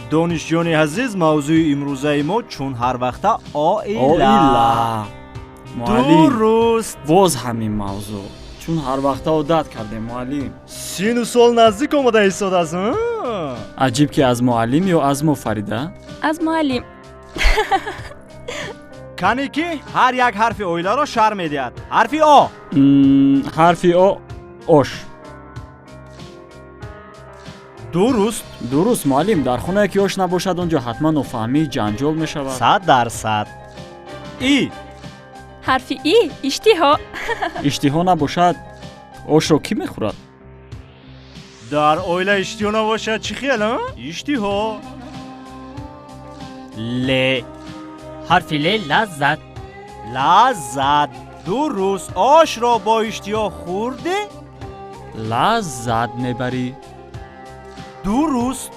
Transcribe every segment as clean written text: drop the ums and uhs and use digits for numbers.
دانشجویان عزیز، موضوع امروزه ما چون هر وقت آیلا. آیلا درست. باز همین موضوع چون هر وقت عادت کردیم معلم. سین و سال نزدیک آمده ایستاد است. عجیب که از معلم یا از ما فریده؟ از معلم. کنی که هر یک حرف آیلا را شرح میدهد. حرف آ. حرف آ آش. درست معلم. در خونه که آش نباشد اونجا حتما نفهمی جنجال می شود. 100%. ای. حرف ای اشتها. اشتها نباشد آش را کی میخورد؟ در آیلا اشتها نباشد چی خیال؟ اشتها. ل. حرف ل لذت. لذت. درست. آش را با اشتها خورده لذت میبری. درست.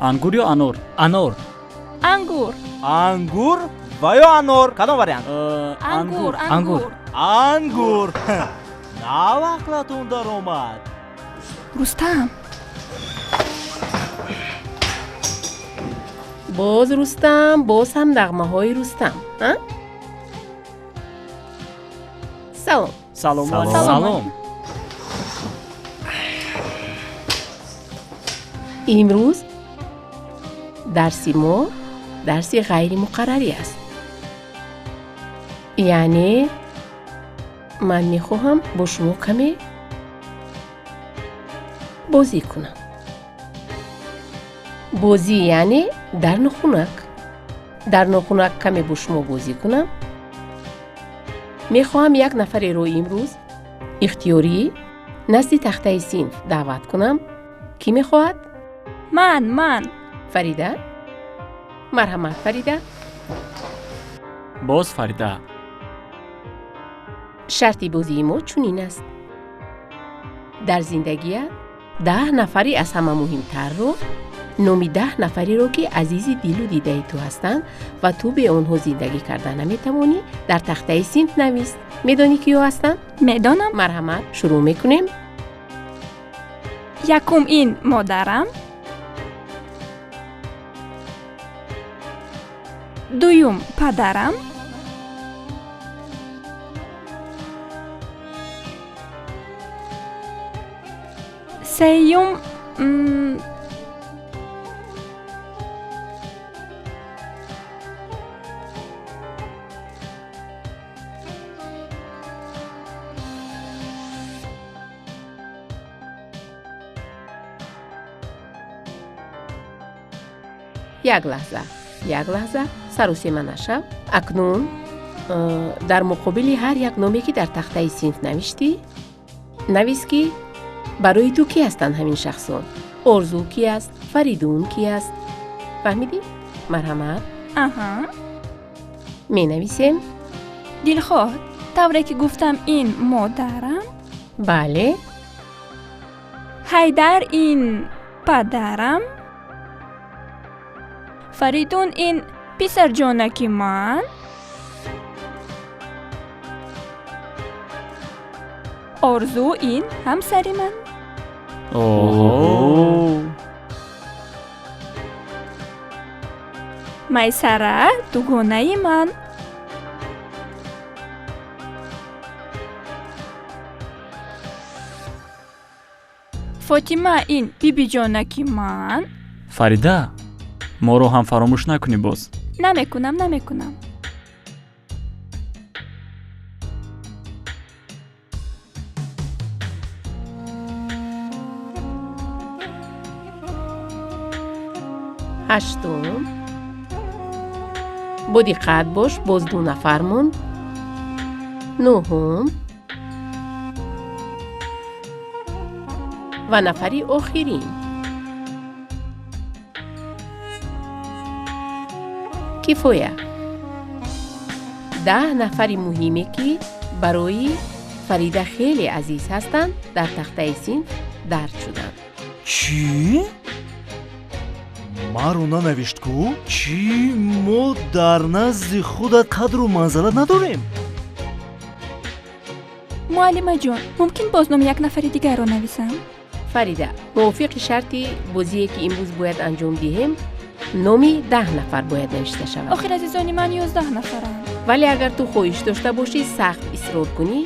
انگور یا انار؟ انار. انگور و یا انار کدام وریانت؟ انگور. نه وقتتون در آمد. رستم. باز رستم، باز هم نغمه های رستم. سلام. امروز درسی ما درسی غیر مقرری است. یعنی من میخواهم با شما کمی بازی کنم. بازی یعنی در نخونک کمی با شما بازی کنم. میخواهم یک نفر رو امروز اختیاری نزد تخته صنف دعوت کنم. کی میخواهد؟ من. فریده؟ مرحمت فریده. باز فریده. شرطی بازی ما چنین است. در زندگی 10 نفری از همه مهمتر رو نامی 10 نفری رو که عزیز دل و دیده تو هستند و تو به اونها زندگی کردن نمیتوانی در تخته صنف نویس. میدانی کیو هستند؟ میدانم. مرحمت. شروع میکنیم. یکم این مادرم. دویم پدرم. سیوم یک لحظه سر و سیمه نشو. اکنون در مقابل هر یک نامی که در تخته صنف نوشتی نویس که برای تو کی هستند همین شخصان. آرزو کی است؟ فریدون کی است؟ فهمیدی؟ مرحمت. می نویسیم. دلخواه طوری که گفتم این مادرم. بله. حیدر این پدرم. فریدون این پسر جانکی من. آرزو این همسری من. میسره دوگانه من. فاطمه این بیبی جانکی من. فریده ما رو هم فراموش نکنی باز. نمیکنم. هشتم. با دقت باش، باز 2 نفر موند. 9 و نفری آخرین. کفایه. 10 نفری مهمی که برای فریده خیلی عزیز هستند در تخته صنف درج شدند. چی؟ ما رو ننوشت کو؟ چی؟ ما در نزد خودت قدر و منزلت نداریم؟ معلمه جان ممکن باز نام یک نفر دیگر رو نویسم؟ فریده موافق شرطی بازی که امروز باید انجام دهیم نامی 10 نفر باید نوشته شود. آخر عزیزانی من 11 نفرم. ولی اگر تو خواهش داشته باشی سخت اصرار کنی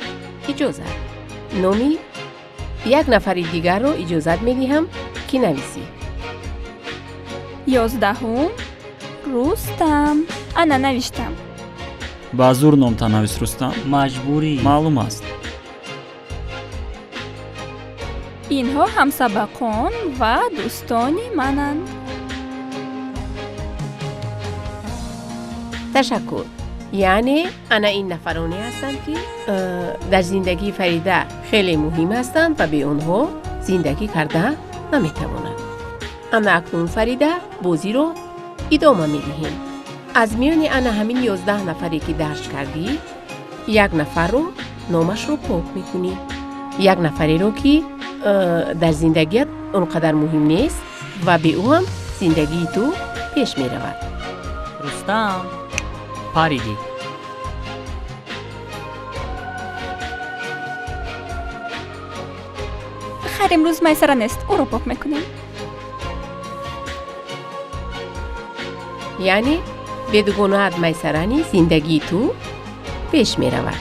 اجازه. نامی 1 نفر دیگر رو اجازت میدیم که نویسی. 11 رستم. انا نوشتم. ба зур номта навис Рустам. مجبوری. маълум аст. اینها همسبقان و دوستانی منند. تشکر. یعنی انا این نفرانی هستند که در زندگی فریده خیلی مهم هستند و به آنها زندگی کرده نمیتواند. اما اکنون فریده بازی رو ادامه میدهیم. از میان انا همین 11 نفری که درج کردی 1 نفر رو نامش رو پاک میکنی. 1 نفری رو که در زندگیت اونقدر مهم نیست و به او هم زندگی تو پیش میرود. رستم پریدی. خیر امروز میسره نیست. او رو پاک میکنیم. یعنی بدگناهت میسرانی زندگی تو پیش می رود.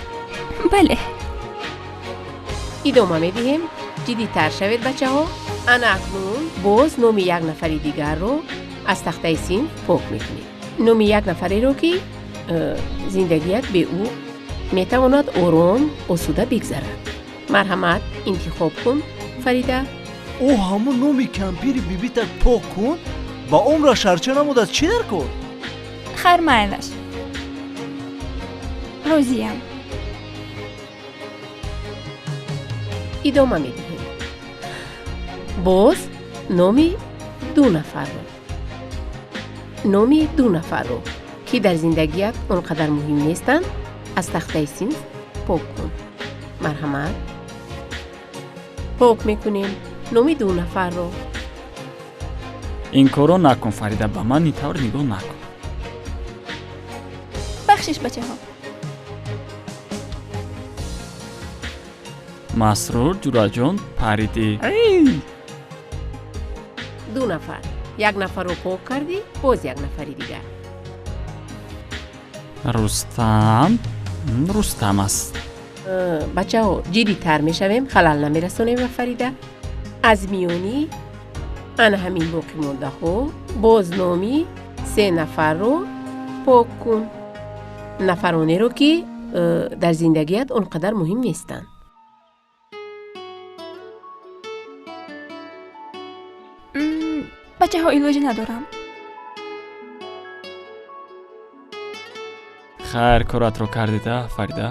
بله. ادامه می دهیم. جدی تر شوید بچه ها. انا اکنون باز نام 1 نفر دیگر رو از تخته صنف پاک می کنید. نام 1 نفری رو که زندگیت به او می تواند آرام آسوده بگذرد. مرحمت انتخاب کن فریده. او همون نومی کمپیری بیبیتر پاک کن با عمر شرچه نمودد چی در کن؟ خیر مایلش. روزیم. ادامه می دهیم. باز نامی 2 نفر رو. نامی 2 نفر رو که در زندگیت اونقدر مهم نیستند از تخته صنف پاک کن. مرحمت. پاک میکنیم نامی 2 نفر رو. ин корро накун Фарида, ба ман ин тавр нигоҳ накун. بخشش بچه ها. масрур ҷураҷон паридӣ. 2 نفر. 1 نفر رو پاک کردی باز 1 نفری دیگر. рустам аст. بچه ها جدی تر می شویم. خلال نمی رسونیم به فریده. از میونی انا همین باقی مونده ها باز نامی 3 نفر رو پاک کن. نفرانی رو که در زندگیت اونقدر مهم نیستن. بچه ها ایلوژی ندارم. хайр коратро кардида Фарида.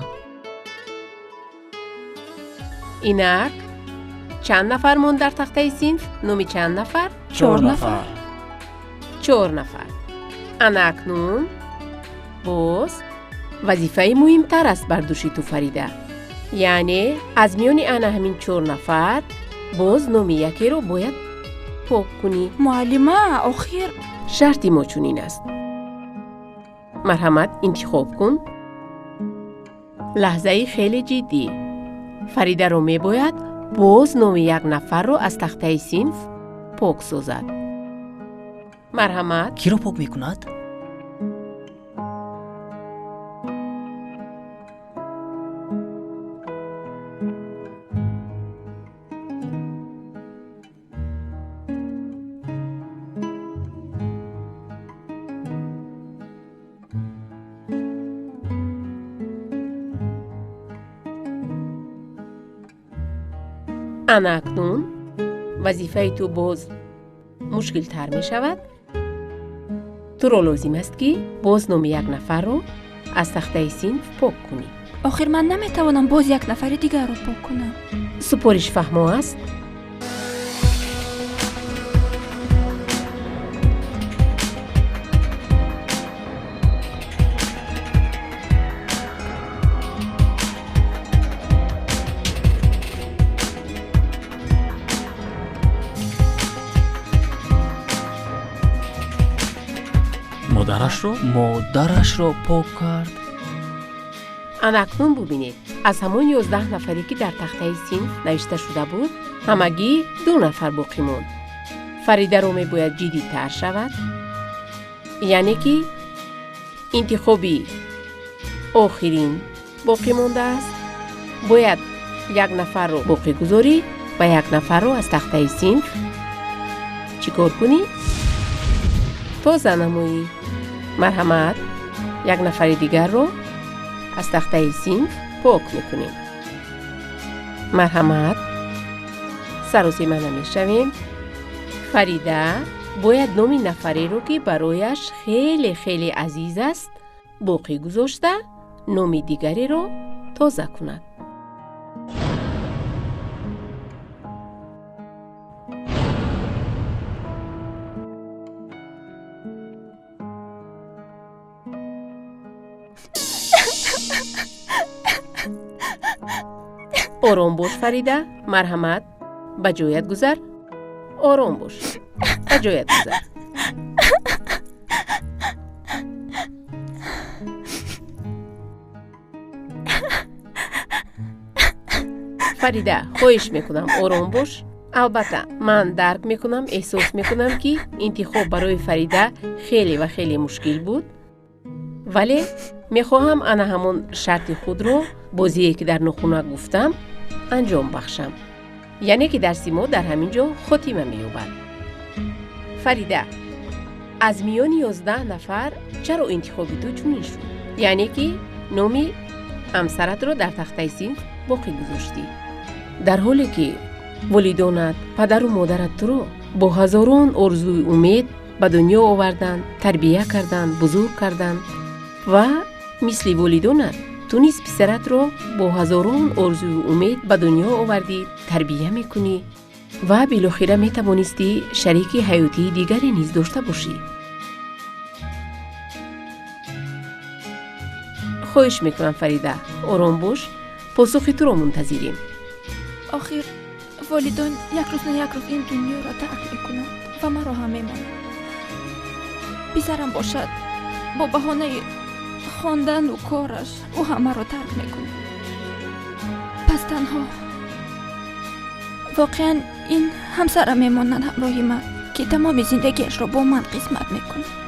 اینک چند نفر موند در تخته صنف؟ نامی چند نفر؟ 4 نفر. 4 نفر. انا اکنون باز وظیفه مهمتر است بر دوش تو فریده. یعنی از میان انا همین 4 نفر باز نامی یکی رو باید پاک کنی. معلمه آخر شرطی ما چونین است. مرحمت انتخاب کن. لحظه خیلی جدی. فریده رو می باید باز نام 1 نفر رو از تخته صنف پاک سازد. مرحمت. کی رو پاک میکند؟ انا اکنون وظیفه تو باز مشکل تر می شود. تو رو لازم است که باز نام 1 نفر رو از تخته صنف پاک کنی. آخر من نمیتوانم باز 1 نفر دیگر رو پاک کنم. سپارش فهمو است. مادرش را پاک کرد. اکنون ببینید از همون 11 نفری که در تخته صنف نوشته شده بود ҳамагӣ 2 нафар боқӣ монд. Фаридаро мебояд ҷиддитар шавад, яъне ки интихоби охирин боқӣ мондааст. бояд 1 нафарро боқӣ гузорӣ ва 1 нафарро аз тахтаи синф чӣ кор кунӣ? Тоза намоӣ. марҳамат, 1 нафари дигарро аз тахтаи синф пок мекунем. марҳамат, саросима намешавем. фарида бояд номи нафареро ки барояш хеле хеле азиз аст боқӣ гузошта, номи дигареро тоза кунад. ором бош Фарида, марҳамат, ба ҷоят гузар. ором бош, ба ҷоят гузар. фарида, хоҳиш мекунам ором бош. албатта ман дарк мекунам, эҳсос мекунам ки интихоб барои Фарида хеле ва хеле мушкил буд, вале мехоҳам ана ҳамон шарти худро бозие ки дар нохуна гуфтам анҷом бахшам, яъне ки дарси мо дар ҳамин ҷо хотима меёбад. Фарида, аз миёни 11 нафар чаро интихоби ту чунин шуд? яъне ки номи ҳамсаратро дар тахтаи синф боқӣ гузоштӣ, дар ҳоле ки волидонат, падару модарат туро бо ҳазорон орзуи умед ба дунё оварданд, тарбия карданд, бузург карданд ва мисли волидонат ту низ писаратро бо ҳазорон орзуи умед ба дунё овардӣ, тарбия мекунӣ ва билохира метавонистӣ шарики ҳаётии дигаре низ дошта бошӣ. хоҳиш мекунам Фарида, ором бош, посухи туро мунтазирем. охир волидон як рӯз на як рӯз ин дунёро тарк мекунанд ва маро ҳам мемонанд. писарам бошад бо баҳонаи хондану кораш ӯ ҳамаро тарк мекунад. пас танҳо воқеан ин ҳамсарам мемонад ҳамроҳи ман ки тамоми зиндагиашро бо ман қисмат мекунад.